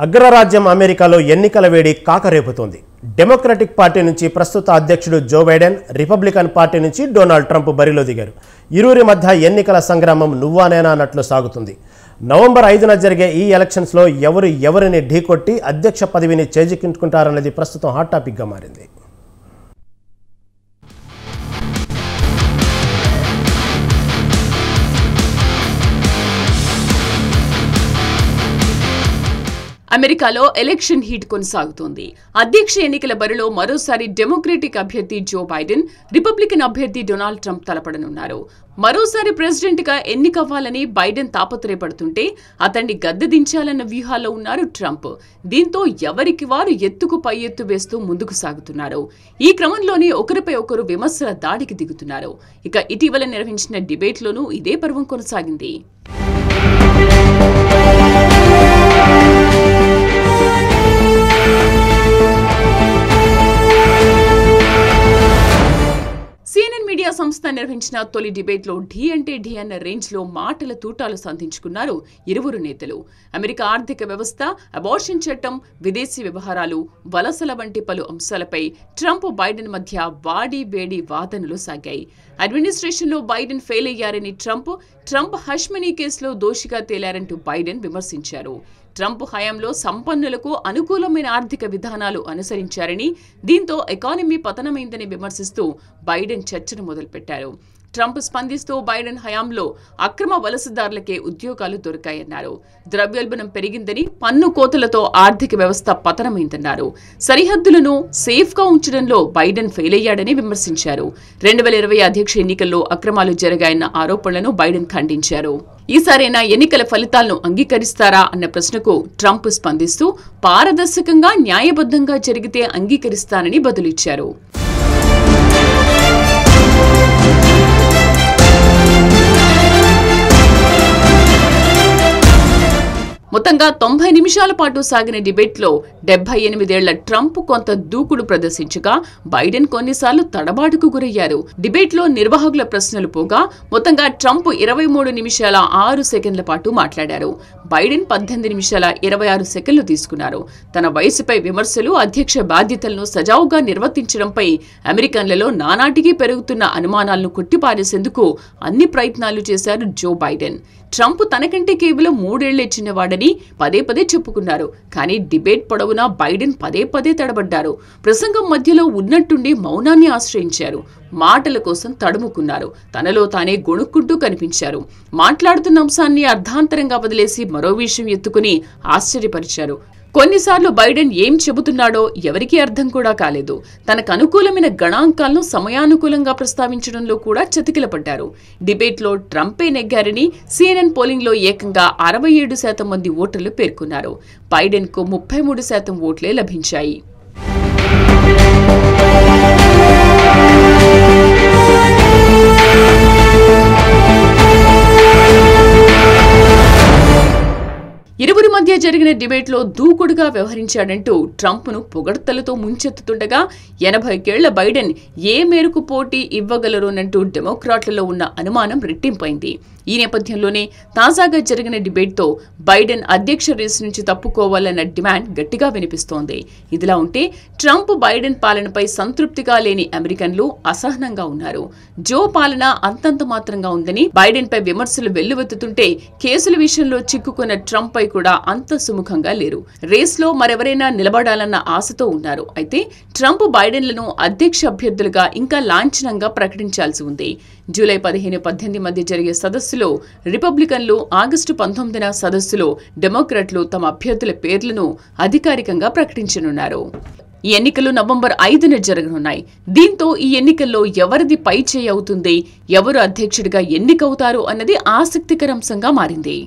అగ్రరాజ్యం అమెరికాలో ఎన్నికల వేడి కాకరేపుతోంది. డెమోక్రటిక్ పార్టీ నుంచి ప్రస్తుత అధ్యక్షుడు జో బైడెన్, రిపబ్లికన్ పార్టీ నుంచి డొనాల్డ్ ట్రంప్ బరిలో దిగారు. ఇరువురి మధ్య ఎన్నికల సంగ్రామం నువ్వానేనా అన్నట్లు సాగుతుంది. నవంబర్ 5న జరిగే ఈ ఎలక్షన్స్లో ఎవరిని ఢీకొట్టి అధ్యక్ష పదవిని చేజిక్కించుకుంటారన్నది ప్రస్తుతం హాట్ టాపిక్గా మారింది. అమెరికాలో ఎలక్షన్ హీట్ కొనసాగుతోంది. అధ్యక్ష ఎన్నికల బరిలో మరోసారి డెమోక్రటిక్ అభ్యర్థి జో బైడెన్, రిపబ్లికన్ అభ్యర్థి డొనాల్డ్ ట్రంప్ తలపడనున్నారు. మరోసారి ప్రెసిడెంట్ గా ఎన్నికవ్వాలని బైడెన్ తాపత్రయపడుతుంటే అతన్ని గద్దె దించాలన్న వ్యూహాల్లో ఉన్నారు ట్రంప్. దీంతో ఎవరికి వారు ఎత్తుకు పై ఎత్తు వేస్తూ ముందుకు సాగుతున్నారు. ఈ క్రమంలోనే ఒకరిపై ఒకరు విమర్శల దాడికి దిగుతున్నారు. ఇక ఇటీవల నిర్వహించిన డిబేట్లోనూ ఇదే పర్వం కొనసాగింది. CNN మీడియా సంస్థ నిర్వహించిన తొలి డిబేట్లో ఢీ అంటే ఢీ అన్న రేంజ్లో మాటల తూటాలు సంధించుకున్నారు ఇరువురు నేతలు. అమెరికా ఆర్థిక వ్యవస్థ, అబార్షన్ చట్టం, విదేశీ వ్యవహారాలు, వలసల వంటి పలు అంశాలపై ట్రంప్, బైడెన్ మధ్య వాడి వేడి వాదనలు సాగాయి. అడ్మినిస్ట్రేషన్లో బైడెన్ ఫెయిల్ అయ్యారని ట్రంప్ హష్ మనీ కేసులో దోషిగా తేలారంటూ బైడెన్ విమర్శించారు. ట్రంప్ హయాంలో సంపన్నులకు అనుకూలమైన ఆర్థిక విధానాలు అనుసరించారని, దీంతో ఎకానమీ పతనమైందని విమర్శిస్తూ బైడెన్ చర్చను మొదలుపెట్టారు. ట్రంప్ స్పందిస్తూ బైడెన్ హయాంలో అక్రమ వలసదారులకే ఉద్యోగాలు దొరికాయన్నారు. ద్రవ్యోల్బణం పెరిగిందని, పన్ను కోతలతో ఆర్థిక వ్యవస్థ పతనమైందన్నారు. సరిహద్దులను సేఫ్గా ఉంచడంలో బైడెన్ ఫెయిల్ అయ్యాడని విమర్శించారు. 2020 అధ్యక్ష ఎన్నికల్లో అక్రమాలు జరిగాయన్న ఆరోపణలను బైడెన్ ఖండించారు. ఈసారైనా ఎన్నికల ఫలితాలను అంగీకరిస్తారా అన్న ప్రశ్నకు ట్రంప్ స్పందిస్తూ పారదర్శకంగా, న్యాయబద్ధంగా జరిగితే అంగీకరిస్తానని బదులిచ్చారు. మొత్తంగా 90 నిమిషాల పాటు సాగిన డిబేట్లో 78 ఏళ్ల ట్రంప్ కొంత దూకుడు ప్రదర్శించగా, బైడెన్ కొన్నిసార్లు తడబాటుకు గురయ్యారు. డిబేట్లో నిర్వాహకుల ప్రశ్నలు పోగా మొత్తంగా ట్రంప్ 23 నిమిషాల 6 సెకండ్ల పాటు మాట్లాడారు. బైడెన్ 18 నిమిషాల 26 సెకండ్లు తీసుకున్నారు. తన వయసుపై విమర్శలు, అధ్యక్ష బాధ్యతలను సజావుగా నిర్వర్తించడంపై అమెరికన్లలో నానాటికి పెరుగుతున్న అనుమానాలను కొట్టిపారేసేందుకు అన్ని ప్రయత్నాలు చేశారు జో బైడెన్. ట్రంప్ తనకంటే కేవలం 3 ఏళ్లే చిన్నవాడని పదే చెప్పుకున్నారు. కానీ డిబేట్ పొడవునా బైడెన్ పదే తడబడ్డారు. ప్రసంగం మధ్యలో ఉన్నట్టుండి మౌనాన్ని ఆశ్రయించారు. మాటల కోసం తడుముకున్నారు. తనలో తానే గొణుక్కుంటూ కనిపించారు. మాట్లాడుతున్న అంశాన్ని అర్ధాంతరంగా వదిలేసి మరో విషయం ఎత్తుకుని ఆశ్చర్యపరిచారు. కొన్నిసార్లు బైడెన్ ఏం చెబుతున్నాడో ఎవరికీ అర్థం కూడా కాలేదు. తనకు అనుకూలమైన గణాంకాలను సమయానుకూలంగా ప్రస్తావించడంలో కూడా చతికిలపడ్డారు. డిబేట్లో ట్రంపే నెగ్గారని CNN పోలింగ్లో ఏకంగా 67% మంది ఓటర్లు పేర్కొన్నారు. బైడెన్కు 33% ఓట్లే లభించాయి. ఇరువురి మధ్య జరిగిన డిబేట్లో దూకుడుగా వ్యవహరించాడంటూ ట్రంప్ను పొగడ్తలతో ముంచెత్తుతుండగా 80 ఏళ్ల బైడెన్ ఏ మేరకు పోటీ ఇవ్వగలరోనంటూ డెమోక్రాట్లలో ఉన్న అనుమానం రెట్టింపైంది. ఈ నేపథ్యంలోనే తాజాగా జరిగిన డిబేట్తో బైడెన్ అధ్యక్ష రేసు నుంచి తప్పుకోవాలన్న డిమాండ్ గట్టిగా వినిపిస్తోంది. ఇదిలా ఉంటే ట్రంప్, బైడెన్ పాలనపై సంతృప్తిగా లేని అమెరికన్లు అసహనంగా ఉన్నారు. జో పాలన అంతంత మాత్రంగా ఉందని బైడెన్ పై విమర్శలు వెల్లువెత్తుతుంటే, కేసుల విషయంలో చిక్కుకున్న ట్రంప్ పై కూడా అంత సుముఖంగా లేరు. రేస్లో మరెవరైనా నిలబడాలన్న ఆశతో ఉన్నారు. అయితే ట్రంప్, బైడెన్లను అధ్యక్ష అభ్యర్థులుగా ఇంకా లాంఛనంగా ప్రకటించాల్సి ఉంది. జూలై 15-18 మధ్య జరిగే సదస్సులో రిపబ్లికన్లు, ఆగస్టు 19న సదస్సులో డెమోక్రాట్లు తమ అభ్యర్థుల పేర్లను అధికారికంగా ప్రకటించనున్నారు. ఈ ఎన్నికలు నవంబర్ 5న జరగనున్నాయి. దీంతో ఈ ఎన్నికల్లో ఎవరిది పై చేయి అవుతుంది, ఎవరు అధ్యక్షుడిగా ఎన్నికవుతారు అన్నది ఆసక్తికర అంశంగా మారింది.